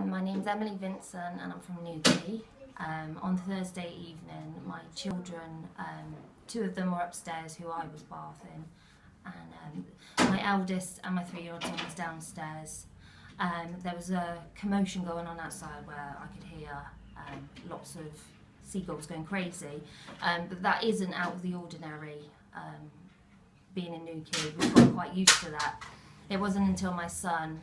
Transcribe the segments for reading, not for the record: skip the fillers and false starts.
My name's Emily Vincent and I'm from Newquay. On Thursday evening, my children, two of them were upstairs who I was bathing, and my eldest and my 3-year-old son was downstairs. There was a commotion going on outside where I could hear lots of seagulls going crazy, but that isn't out of the ordinary. Being in Newquay, we've got quite used to that. It wasn't until my son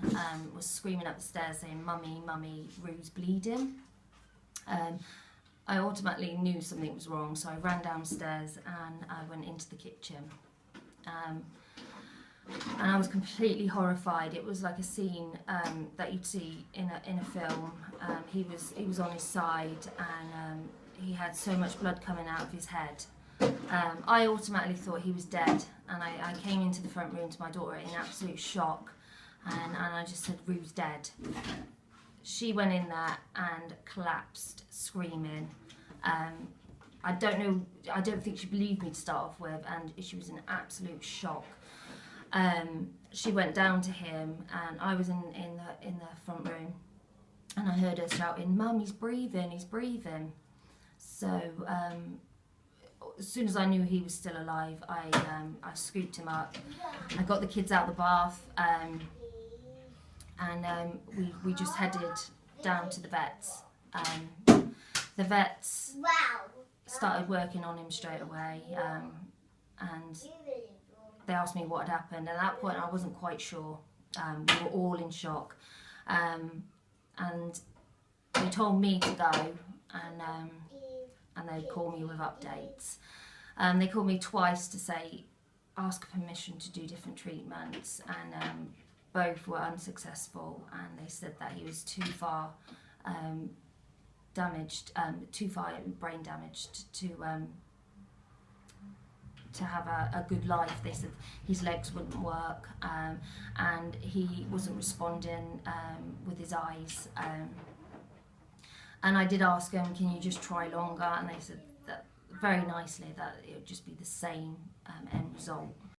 was screaming up the stairs saying, "Mummy, Mummy, Roo's bleeding." I automatically knew something was wrong, so I ran downstairs and I went into the kitchen. And I was completely horrified. It was like a scene that you'd see in a film. He was on his side and he had so much blood coming out of his head. I automatically thought he was dead, and I came into the front room to my daughter in absolute shock, and I just said, "Roo's dead." She went in there and collapsed screaming. I don't think she believed me to start off with, and she was in absolute shock. She went down to him, and I was in the front room, and I heard her shouting, "Mum, he's breathing, he's breathing." So as soon as I knew he was still alive, I scooped him up. I got the kids out of the bath, and we just headed down to the vets. The vets started working on him straight away, and they asked me what had happened. At that point, I wasn't quite sure. We were all in shock, and they told me to go, and they'd call me with updates. They called me twice to say, ask permission to do different treatments, and both were unsuccessful, and they said that he was too far damaged, too far brain damaged to have a good life. They said his legs wouldn't work, and he wasn't responding with his eyes. And I did ask them, "Can you just try longer?" And they said that very nicely that it would just be the same end result.